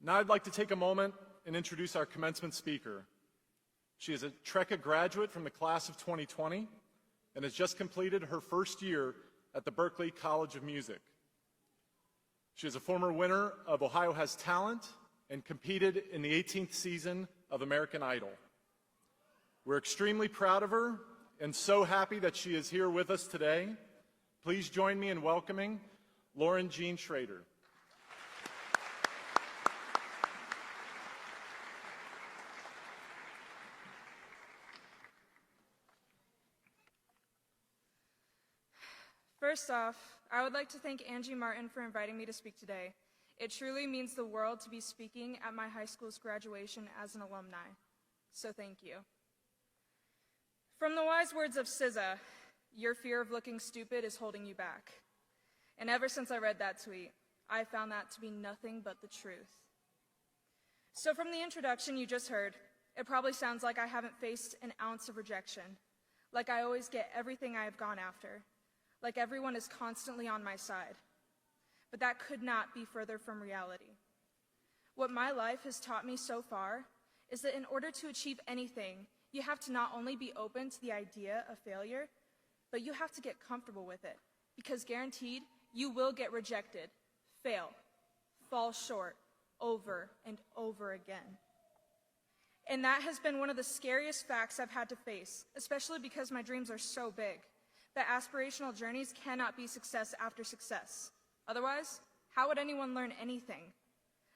Now I'd like to take a moment and introduce our commencement speaker. She is a Treca graduate from the class of 2020 and has just completed her first year at the Berklee College of Music. She is a former winner of Ohio Has Talent and competed in the 18th season of American Idol. We're extremely proud of her and so happy that she is here with us today. Please join me in welcoming Lauren Jean Schrader. First off, I would like to thank Angie Martin for inviting me to speak today. It truly means the world to be speaking at my high school's graduation as an alumni. So thank you. From the wise words of SZA, your fear of looking stupid is holding you back. And ever since I read that tweet, I found that to be nothing but the truth. So from the introduction you just heard, it probably sounds like I haven't faced an ounce of rejection, like I always get everything I have gone after, like everyone is constantly on my side. But that could not be further from reality. What my life has taught me so far is that in order to achieve anything, you have to not only be open to the idea of failure, but you have to get comfortable with it, because guaranteed, you will get rejected, fail, fall short, over and over again. And that has been one of the scariest facts I've had to face, especially because my dreams are so big, that aspirational journeys cannot be success after success. Otherwise, how would anyone learn anything?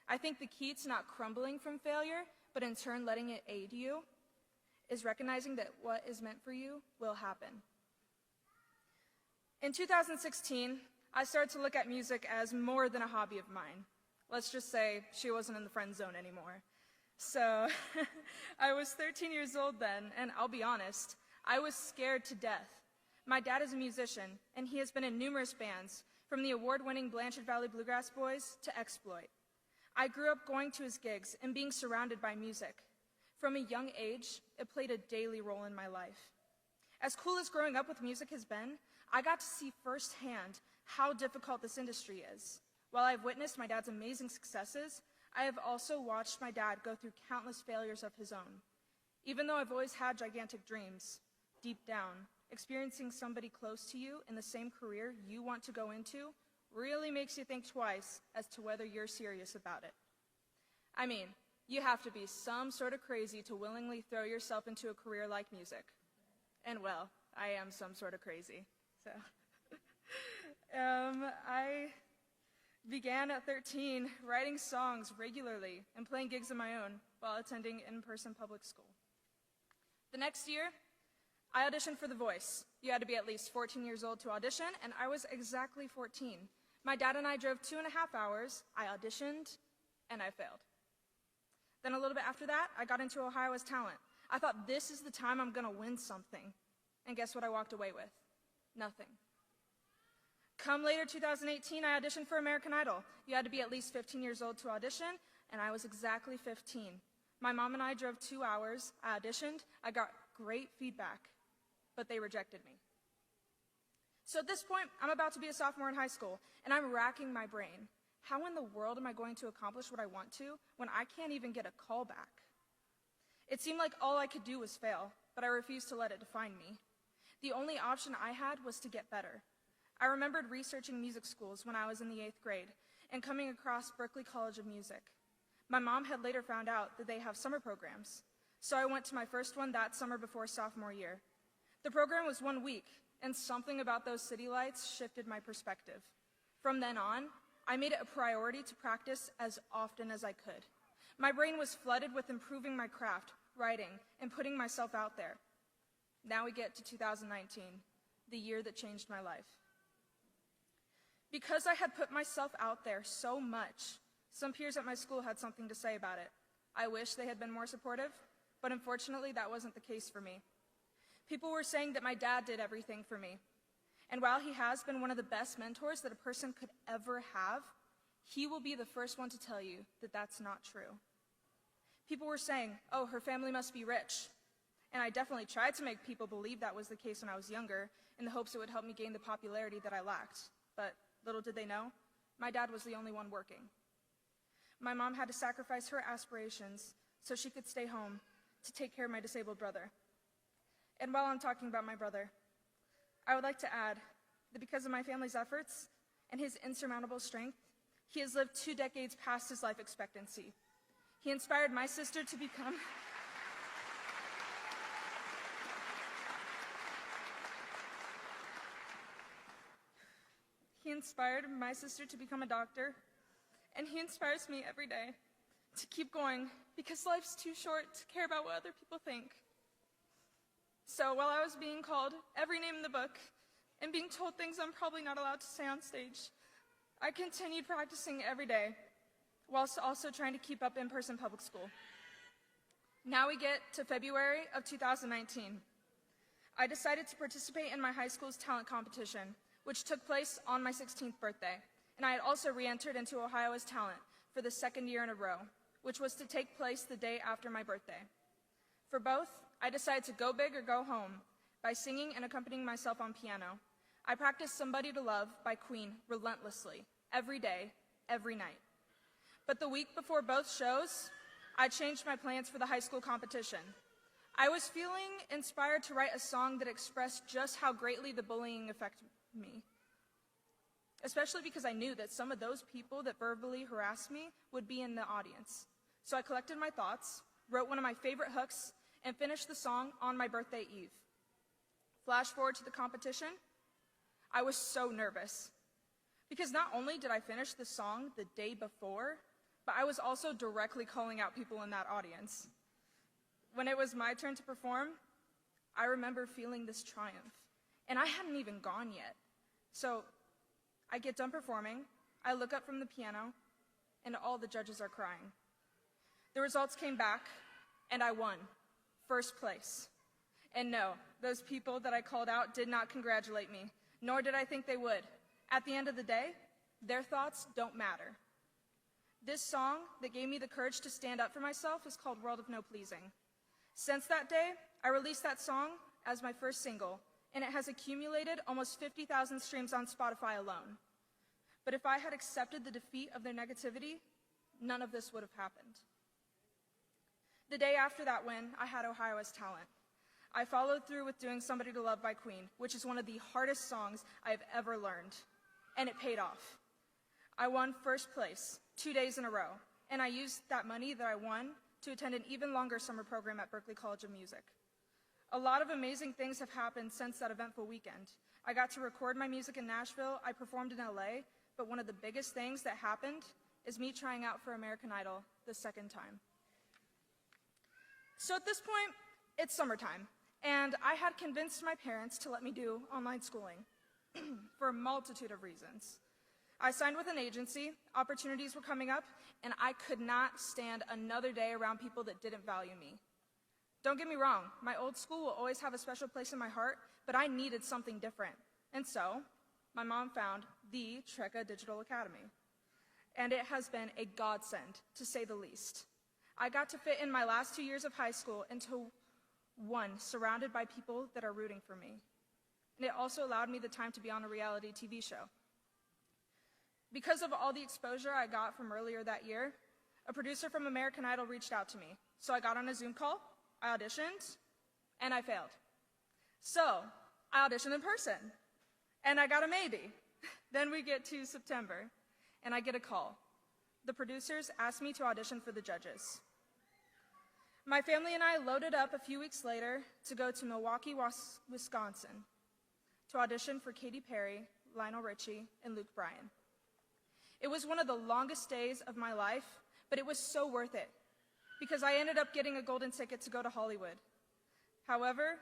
I think the key to not crumbling from failure, but in turn letting it aid you, is recognizing that what is meant for you will happen. In 2016, I started to look at music as more than a hobby of mine. Let's just say she wasn't in the friend zone anymore. So I was 13 years old then, and I'll be honest, I was scared to death. My dad is a musician, and he has been in numerous bands, from the award-winning Blanchard Valley Bluegrass Boys to Exploit. I grew up going to his gigs and being surrounded by music. From a young age, it played a daily role in my life. As cool as growing up with music has been, I got to see firsthand how difficult this industry is. While I've witnessed my dad's amazing successes, I have also watched my dad go through countless failures of his own. Even though I've always had gigantic dreams, deep down, experiencing somebody close to you in the same career you want to go into really makes you think twice as to whether you're serious about it. I mean, you have to be some sort of crazy to willingly throw yourself into a career like music. And well, I am some sort of crazy. So, I began at 13 writing songs regularly and playing gigs of my own while attending in-person public school. The next year, I auditioned for The Voice. You had to be at least 14 years old to audition, and I was exactly 14. My dad and I drove 2.5 hours, I auditioned, and I failed. Then a little bit after that, I got into Ohio Has Talent. I thought this is the time I'm gonna win something. And guess what I walked away with? Nothing. Come later 2018, I auditioned for American Idol. You had to be at least 15 years old to audition, and I was exactly 15. My mom and I drove 2 hours, I auditioned, I got great feedback, but they rejected me. So at this point, I'm about to be a sophomore in high school, and I'm racking my brain. How in the world am I going to accomplish what I want to when I can't even get a call back? It seemed like all I could do was fail, but I refused to let it define me. The only option I had was to get better. I remembered researching music schools when I was in the 8th grade and coming across Berklee College of Music. My mom had later found out that they have summer programs, so I went to my first one that summer before sophomore year. The program was 1 week, and something about those city lights shifted my perspective. From then on, I made it a priority to practice as often as I could. My brain was flooded with improving my craft, writing, and putting myself out there. Now we get to 2019, the year that changed my life. Because I had put myself out there so much, some peers at my school had something to say about it. I wish they had been more supportive, but unfortunately that wasn't the case for me. People were saying that my dad did everything for me. And while he has been one of the best mentors that a person could ever have, he will be the first one to tell you that that's not true. People were saying, oh, her family must be rich. And I definitely tried to make people believe that was the case when I was younger, in the hopes it would help me gain the popularity that I lacked. But little did they know, my dad was the only one working. My mom had to sacrifice her aspirations so she could stay home to take care of my disabled brother. And while I'm talking about my brother, I would like to add that because of my family's efforts and his insurmountable strength, he has lived 2 decades past his life expectancy. He inspired my sister to become a doctor, and he inspires me every day to keep going because life's too short to care about what other people think. So while I was being called every name in the book and being told things I'm probably not allowed to say on stage, I continued practicing every day whilst also trying to keep up in-person public school. Now we get to February of 2019. I decided to participate in my high school's talent competition, which took place on my 16th birthday, and I had also re-entered into Ohio as talent for the 2nd year in a row, which was to take place the day after my birthday. For both, I decided to go big or go home by singing and accompanying myself on piano. I practiced Somebody to Love by Queen relentlessly, every day, every night. But the week before both shows, I changed my plans for the high school competition. I was feeling inspired to write a song that expressed just how greatly the bullying affected me, especially because I knew that some of those people that verbally harassed me would be in the audience. So I collected my thoughts, wrote one of my favorite hooks, and finished the song on my birthday eve. Flash forward to the competition, I was so nervous because not only did I finish the song the day before, but I was also directly calling out people in that audience. When it was my turn to perform, I remember feeling this triumph, and I hadn't even gone yet. So I get done performing, I look up from the piano, and all the judges are crying. The results came back, and I won, 1st place. And no, those people that I called out did not congratulate me, nor did I think they would. At the end of the day, their thoughts don't matter. This song that gave me the courage to stand up for myself is called World of No Pleasing. Since that day, I released that song as my first single, and it has accumulated almost 50,000 streams on Spotify alone. But if I had accepted the defeat of their negativity, none of this would have happened. The day after that win, I had Ohio as talent. I followed through with doing Somebody to Love by Queen, which is one of the hardest songs I have ever learned, and it paid off. I won 1st place 2 days in a row, and I used that money that I won to attend an even longer summer program at Berklee College of Music. A lot of amazing things have happened since that eventful weekend. I got to record my music in Nashville, I performed in LA, but one of the biggest things that happened is me trying out for American Idol the 2nd time. So at this point, it's summertime, and I had convinced my parents to let me do online schooling for a multitude of reasons. I signed with an agency, opportunities were coming up, and I could not stand another day around people that didn't value me. Don't get me wrong, my old school will always have a special place in my heart, but I needed something different. And so, my mom found the Treca Digital Academy. And it has been a godsend, to say the least. I got to fit in my last 2 years of high school into one surrounded by people that are rooting for me. And it also allowed me the time to be on a reality TV show. Because of all the exposure I got from earlier that year, a producer from American Idol reached out to me. So I got on a Zoom call, I auditioned, and I failed. So I auditioned in person, and I got a maybe. Then we get to September, and I get a call. The producers asked me to audition for the judges. My family and I loaded up a few weeks later to go to Milwaukee, Wisconsin, to audition for Katy Perry, Lionel Richie, and Luke Bryan. It was one of the longest days of my life, but it was so worth it because I ended up getting a golden ticket to go to Hollywood. However,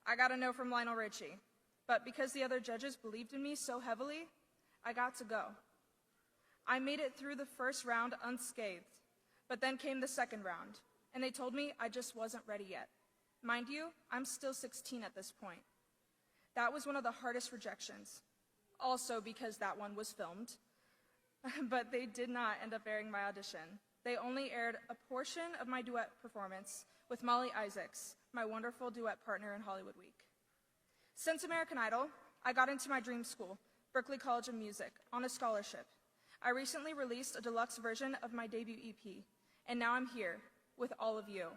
I got a no from Lionel Richie, but because the other judges believed in me so heavily, I got to go. I made it through the 1st round unscathed, but then came the 2nd round, and they told me I just wasn't ready yet. Mind you, I'm still 16 at this point. That was one of the hardest rejections, also because that one was filmed. But they did not end up airing my audition. They only aired a portion of my duet performance with Molly Isaacs, my wonderful duet partner in Hollywood Week. Since American Idol, I got into my dream school, Berklee College of Music, on a scholarship. I recently released a deluxe version of my debut EP, and now I'm here with all of you.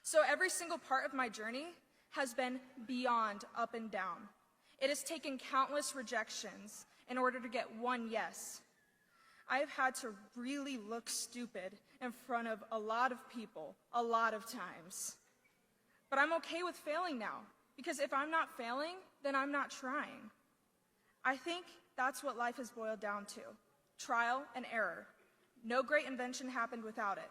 So every single part of my journey has been beyond up and down. It has taken countless rejections in order to get one yes. I have had to really look stupid in front of a lot of people, a lot of times. But I'm okay with failing now, because if I'm not failing, then I'm not trying. I think that's what life has boiled down to: trial and error. No great invention happened without it.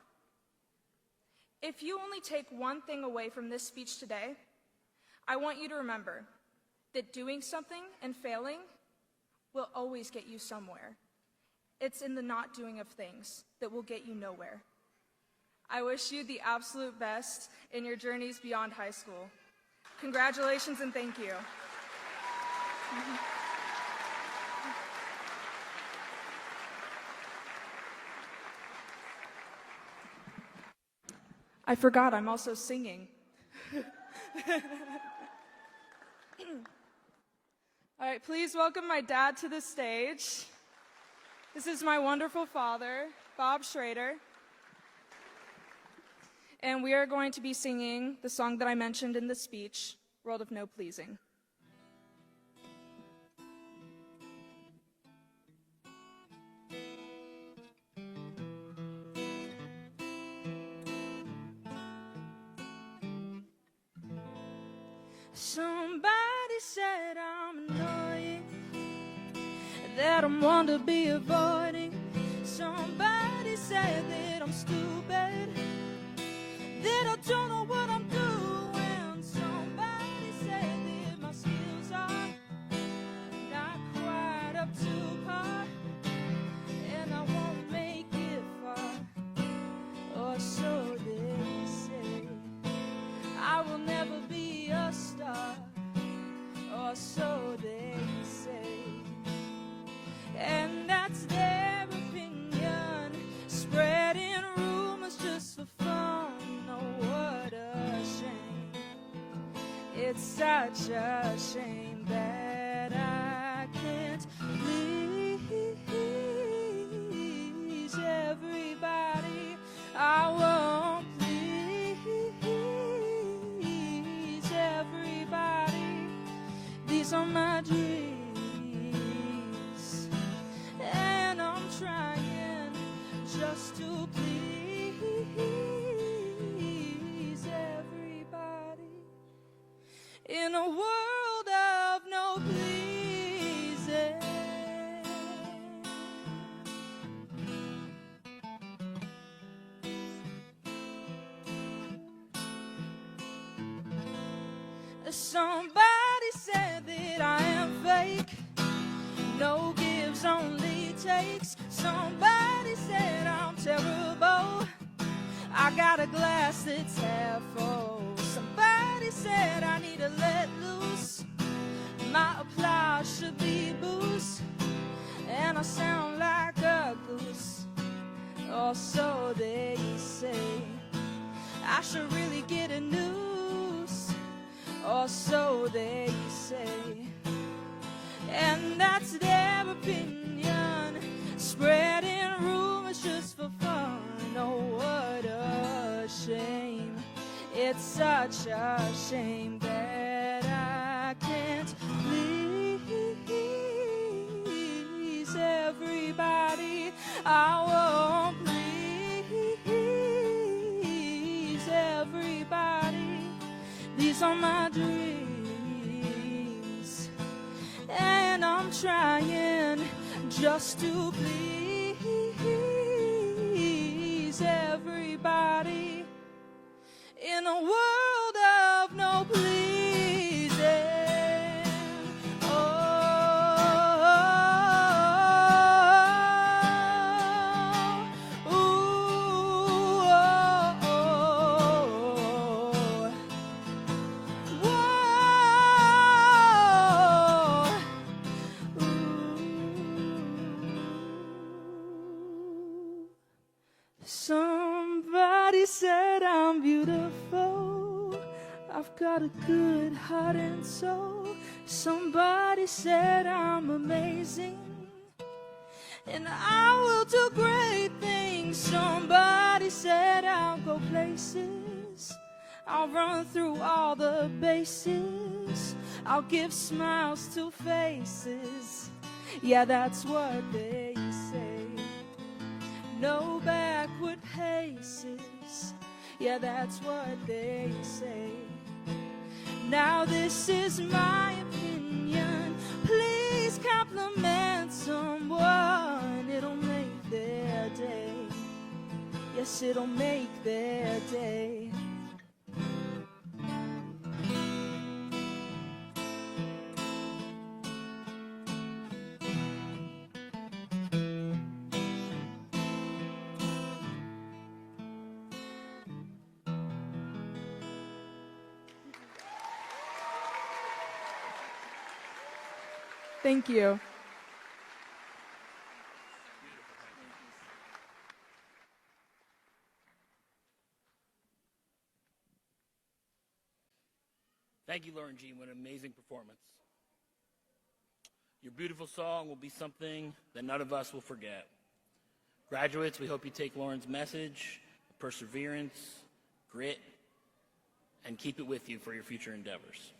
If you only take one thing away from this speech today, I want you to remember that doing something and failing will always get you somewhere. It's in the not doing of things that will get you nowhere. I wish you the absolute best in your journeys beyond high school. Congratulations and thank you. I forgot I'm also singing. All right, please welcome my dad to the stage. This is my wonderful father, Bob Schrader. And we are going to be singing the song that I mentioned in the speech, World of No Pleasing. Somebody said I'm annoying, that I'm one to be avoiding. Somebody said that I'm stupid, that I don't know what I'm doing. Somebody said that my skills are not quite up to par, and I won't make it far, or so they say. I will never be a star, or so they say. And that's their opinion, spreading rumors just for fun. Oh, what a shame. It's such a shame that I can't please everybody. I won't please everybody. These are my dreams, and I'm trying just to please everybody in a world of no pleasing. Somebody said that I am fake, no gives, only takes. Somebody said I'm terrible, I got a glass that's half full. Somebody said I need to let loose, my applause should be boost, and I sound like a goose, or so they say. I should really get a noose, or so they say. And that's their opinion, spreading rumors just for fun. Oh, what a shame. It's such a shame that I can't please everybody. I won't please everybody. These are my dreams, and I'm trying just to please everybody in a world of no pleasing. Somebody said I'm beautiful, I've got a good heart and soul. Somebody said I'm amazing, and I will do great things. Somebody said I'll go places, I'll run through all the bases, I'll give smiles to faces. Yeah, that's what they say. No backward paces. Yeah, that's what they say. Now this is my opinion. Please compliment someone. It'll make their day. Yes, it'll make their day. Thank you. Thank you, Lauren Jean. What an amazing performance. Your beautiful song will be something that none of us will forget. Graduates, we hope you take Lauren's message, perseverance, grit, and keep it with you for your future endeavors.